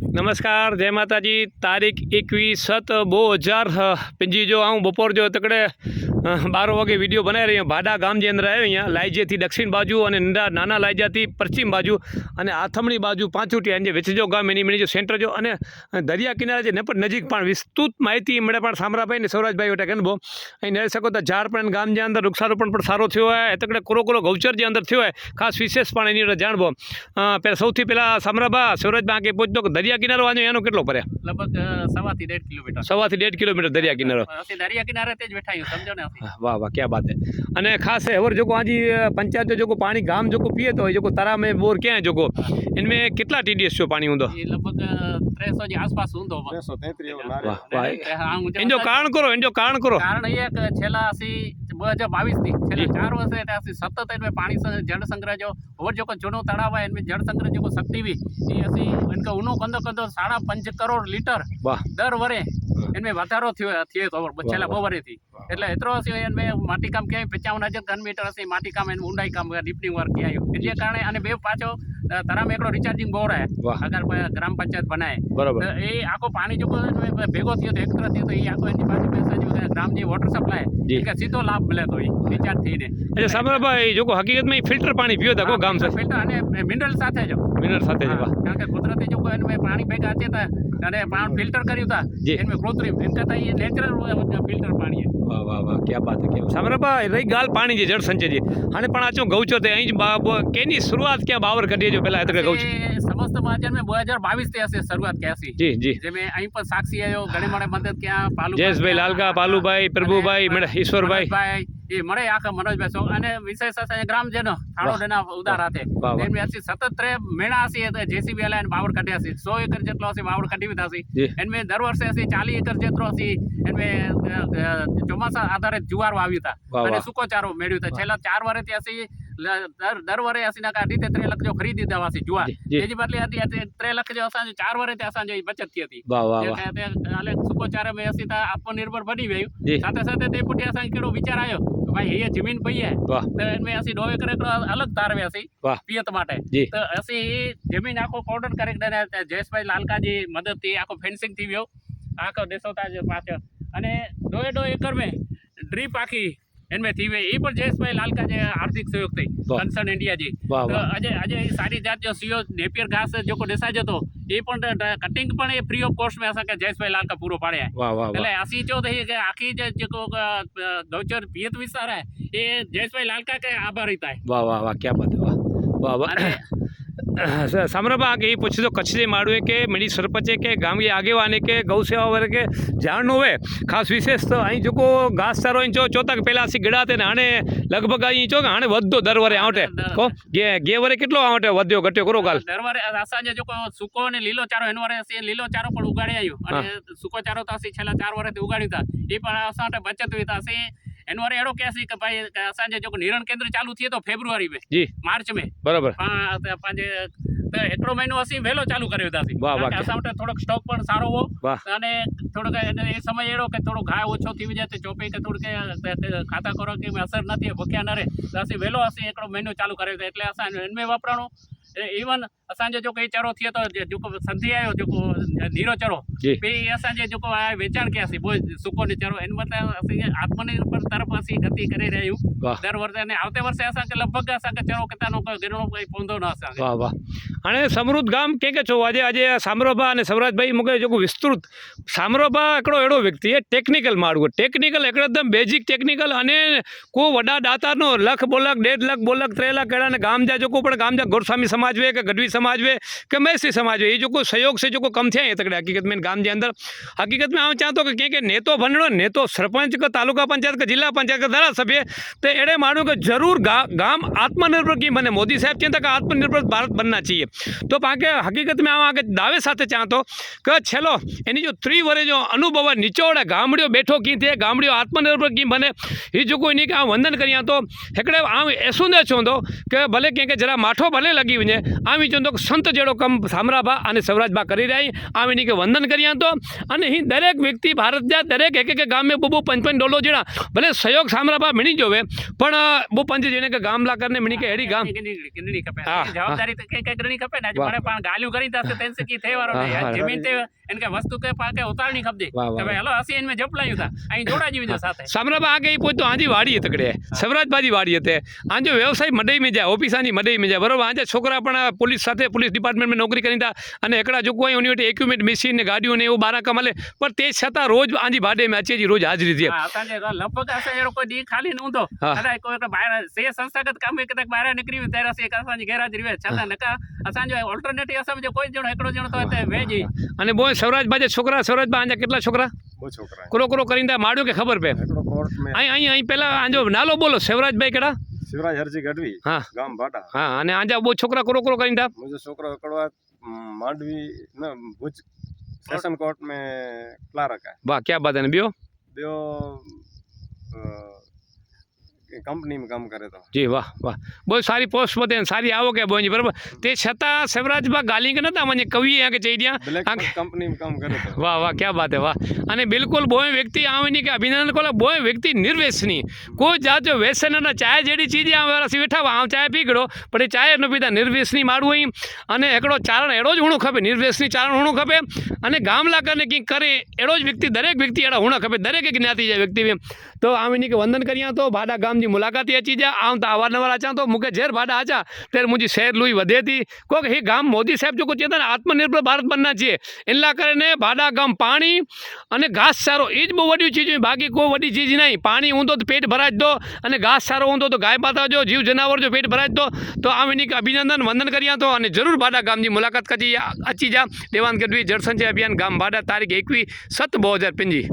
नमस्कार जय माता जी। तारीख 21/7/2025 जो आऊँ बपोर जो तकड़े 12 वागे विडियो बनाई रही हूँ। भाडा गाम जे अंदर आयो अँ लाइजे थी दक्षिण बाजू और नंढा नाना लाइजा थी पश्चिम बाजू और आथमणी बाजू पांचुटिया जे विच जो गाम एनी मिनी जो सेंटर जो अने दरिया किनारे जे नजीक पण विस्तृत माहिती मळे पण सामराभाई ने सौराजभाई वटे अनुभव अहीं नड़ी सको तो झारपण गाम जे अंदर वृक्षारोपण पण सारो थयो है। तकड़े कोरो गौचर जे अंदर थयो है खास विशेष पण एनी अंदर जाणवो। पहला सौथी पहला सामराभा सौराजभाई आगे पहुंचतो कि दरिया किनारो आने एनो केटलो परे लगभग 1.5 किलोमीटर 1.5 किलोमीटर दरिया किनारो दरिया किनारे ते ज बैठा हूं समझो ने। वाह वाह क्या बात है। अने खास है और जो आजी पंचायत जो पानी गाम जो पिए तो जो तारा में बोर क्या है जो इनमें कितना टीडीएस जो पानी होंदो ये लगभग 300 जे आसपास होंदो 333 इनजो कारण करो कारण ये कि छेला असी 2022 थी छेला 4 वर्ष असी सतत इनमें पानी जल संग्रह जो और जो जूनो तड़ाव है इनमें जल संग्रह जो शक्ति भी ये असी इनका उनो कंदो 5.5 करोड़ लीटर दर वरे इनमें વધારો થયો તો છેલ્લા 2 વર્ષથી એટલે એતરો इनमें माटी काम क्या 55,000 घन मीटर असी माटी काम इन ऊंडाई काम डीपनिंग वर्क किया जे कारणे अने बे पाछो तराम एकड़ो रिचार्जिंग बोर है अगर ग्राम पंचायत बनाए बराबर तो ये आखो पानी जो भेगो थयो तो एकत्र थयो तो ये आखो एनी पाछे पैसा जो ग्राम जी वाटर सप्लाय के सीधो लाभ मिले तो रिचार्ज थईने એટલે સામરાભાઈ જો હકીકત में फिल्टर पानी पियो था को गाम से फिल्टर अने मिनरल साथे जो कारण के कुदरती जो इनमें पानी भेगा थे अने पानी फिल्टर कर्યું था इनमें कृत्रिम इनका था ये नेचुरल फिल्टर पानी है। वाह वाह वाह क्या बात है क्या सामराभाई रही गाल पानी जी जल संचय जी हाने पण आचो गौचर ते अहीं केनी शुरुआत क्या बावर कढी जो पहला तक गौचर समस्त महाजन में 2022 से ऐसे शुरुआत कैसी जी जी जेमे अहीं पर साक्षी आयो घणी मारे मदद क्या पालू जयेश भाई लालका पालू भाई प्रभु भाई ईश्वर भाई ये मरे आखा मनोज भाई सो अने विशेष असा ग्राम जनो थाळो देना उदार हाथे एमे असी सतत मेणा असी जेसीबी लाइन बावर काढ्या असी 100 एकड़ जेटलो असी बावर काढी विधा असी इनमें दर वर्षे असी 40 एकड़ जेटलो असी इनमें ચોમાસા आधारित जुवार वाव्યું था અને સુકો ચારો મેળવ્યો था છેલ્લા 4 વર્ષથી અસી दर वरे असी ना 2.5 लाख जो खरीदी दवा सी जुवार एजी बदली हती 3 लाख जो असा 4 वर्षથી असा जो बचत थी हती हाले सुको चारे में असी ता आत्मनिर्भर बनी गयो साथे साथे ते पुटी असा केड़ो विचार आयो भाई ये जमीन पई है तो इनमें असी 2 एकड़ अलग तारवे असी पियत माटे तो असी जमीन आखो कॉर्डन करे जयेश भाई लालका जी मदद थी आखो फेंसिंग थी गयो आखो देसोता जो पाछो अने 2 एकड़ में ड्रीप आखी इनमें थी वे ये पर जयेश भाई लालका जे आर्थिक सहयोग थी कंसर्न इंडिया जी तो अजय अजय सारी जात जो सीओ नेपियर घास जो को देसा जतो ये पण कटिंग पण ये फ्री ऑफ कॉस्ट में असा के जयेश भाई लालका पूरो पाड़े है એટલે આસી જો થઈ કે આખી જે को गौचर पियत विस्तार है ये जयेश भाई लालका के आभारी था। वाह वाह वाह क्या बात है वाह वाह सामराभा आगे ये पूछे तो कच्छ जे माड़ुए के मिनी सरपंच के गाम के आगे आने के गौ सेवा वाले के जान होवे खास विशेष तो अहीं जो घास चारो इंचो चोता पहला असी गिड़ाते ने हाणे लगभग अहीं चो हाणे वधो दर वरे आवटे को गे वरे केटलो आवटे वध्यो घट्यो करो गाल दर वरे असांजे जो सुको ने लीलो चारो एन वरे असी लीलो चारो पण उगाड़ी आयो अने सुको चारो तो असी छेल्ला 4 वर्षथी उगाड्यो था ए पण असांटे बचत हुई था असी एन वरे एड़ो कहसी कि भाई असांजे जो निरण केंद्र चालू थी तो फेब्रुआरी में जी मार्च में बराबर पांजे तो एकड़ो महीनो असी वेलो चालू कर्यो था असां वटि थोड़ो स्टॉक पण सारो हो अने थोड़ो ए समय एड़ो के थोड़ो घाय ओछो थी वजे तो चोपे के थोड़ो के खाता करो के असर नथी भूख्या न रहे तो असी वेलो असी एकड़ो महीनो चालू कर्यो था एटले असां इनमें वापराणो इवन असांजो जो कई चरो थियो तो जो संधी आयो जो नीरो चरो पे असांजे जो वेचाण के असी सुको ने चरो इन मतलब असी आत्मनिर्भर तरफ असी गति करे रह्यू दर वर्षे ने आवते वर्षे असा के लगभग असा के चरो केतानो कोई गिरणो कोई पोंदो न असा वाह वाह हाणे समृद्ध गाम के छो आज आज सामराभा ने सवराज भाई मुके जो विस्तृत सामराभा एकड़ो एड़ो व्यक्ति है टेक्निकल मार्ग टेक्निकल एकदम बेजिक टेक्निकल अने को वडा दातानो लाख 2 लाख 1.5 लाख 2 लाख 3 लाख केड़ा ने गाम जा जो पण गाम जा गोरस्वामी समाज वे के गढ़वी समाज वे के मैसी समाज वे ये जो सहयोग से जो कम थे तकड़े हकीकत में गाम के अंदर हकीकत में आम चाहतो कि के नेतो बनणो नेतो सरपंच का तालुका पंचायत का जिला पंचायत का धारासभ्य तो एड़े मानो कि जरूर गाम आत्मनिर्भर की बने मोदी साहब चिंता का आत्मनिर्भर भारत बनना चाहिए तो पाके हकीकत में आगे दावे साथ चाहतो कि छेलो एनी जो 3 वरे जो अनुभव निचोड़े गामड़ियों बैठो की थे गामड़ियों आत्मनिर्भर की बने ये जो कोई नहीं कि वंदन करिया तो हिकड़े आम ऐसो न छो कि भले कंहिंखे जरा माठो भले लगी वञे आमी जो तो संत जेड़ो कम सामराभा अने सवराजभा करी रही आमी के वंदन करिया तो अने ही दरेक व्यक्ति भारत जा दरेक एक गाम में बो 5-5 डोलो जेड़ा भले सहयोग सामराभा मिणी जोवे पण बो पंच जेने के गाम ला करने मिणी के हेड़ी गाम किंडनी खपे जवाबदारी तो के करनी खपे ना मारे पण गालियो करी तासे तेनसे की थे वारो नहीं जमीन ते इनके वस्तु के पाके उतारनी खपदी के भाई हेलो असी इनमें जपलायू था अहीं जोड़ा जीवी जो साथे सामराभा आगे ही पोतो आजी वाड़ी तकड़े सवराजबाजी वाड़ी हते आजो व्यवसाय मडई में जाए ऑफिसानी मडई में जाए बरोबर आज छोकरा पण पुलिस साथे पुलिस डिपार्टमेंट में नौकरी करीता अने एकड़ा जो कोई यूनिवर्सिटी इक्विपमेंट मशीन ने गाड़ियों ने एवं बारा कमाले पर ते छता रोज आजी बाडे में अचे जी रोज हाजरी थी हां असांजे लगभग असे एड़ो कोई दी खाली न हुंदो कदा कोई बाहर से संस्थागत काम में कदा बाहर निकरी तेरा से असांजी गैरहाजरी वे छता नका असांजो ऑल्टरनेटिव असां जो कोई जणो एकड़ो जणो तो ते वेजी अने बोय सवराजबाजे छोकरा सवराजबा आजा केटला छोकरा बो छोकरा करो करो करींदा माड्यो के खबर पे एकड़ो कोर्ट में आई पहला आजो नालो बोलो सवराजभाई केड़ा शिवराज हरजी गढ़वी हाँ गाम भाटा हाँ अने आजा बो छोकरा करो करो करींदा मुझे छोकरो एकड़ो मांडवी न भुज सेशन कोर्ट में क्लार्क है वाह क्या बात है बियो बियो कंपनी में काम करे तो जी वाह वाह बहुत सारी पोस्ट मते सारी आवक है बोनी बराबर ते छता सवराजबा गाली के नता मने कवि यहाँ के चई दिया ब्लैक कंपनी में काम करे तो वाह वाह क्या बात है वाह अने बिल्कुल बोय व्यक्ति आवनी के अभिनंदन कोला बोय व्यक्ति निर्व्यसनी कोई जात जो व्यसन न चाय जेडी चीज आवे सी बैठा आम चाय पीगड़ो पर ए चाय न पीता निर्व्यसनी मारवो ही अने एकड़ो चारण एड़ो ज हुणो खपे निर्व्यसनी चारण हुणो खपे अने गामला करने की करे एड़ो ज व्यक्ति दरेक व्यक्ति एड़ा हुणा खपे दरेक एक ज्ञाति जे व्यक्ति में तो आवनी के वंदन करिया तो भाडा गाम जी मुलाकाती अची जा आम तो अवारनवार अचा तो मूंखे जेर भाडा अचा तेरे मुझी शहर लुई वधे थी को ही गाम मोदी साहब जो चेता आत्मनिर्भर भारत बनना चाहिए इनला करे भाडा गाम पानी अने घास सारो ई ज बहु वड्डी चीज है बाकी कोई वड्डी चीज नहीं पानी हूंदो तो पेट भराज दो अने घास सारो हूंदो तो गाय माता जो जीव जनावर जो पेट भराज दो तो आम इन्हीं के अभिनंदन वंदन करिया तो अने जरूर भाडा गाम जी मुलाकात करी अची जा देवान गढ़वी जल संचय अभियान गाम भाडा तारीख 21/7/2025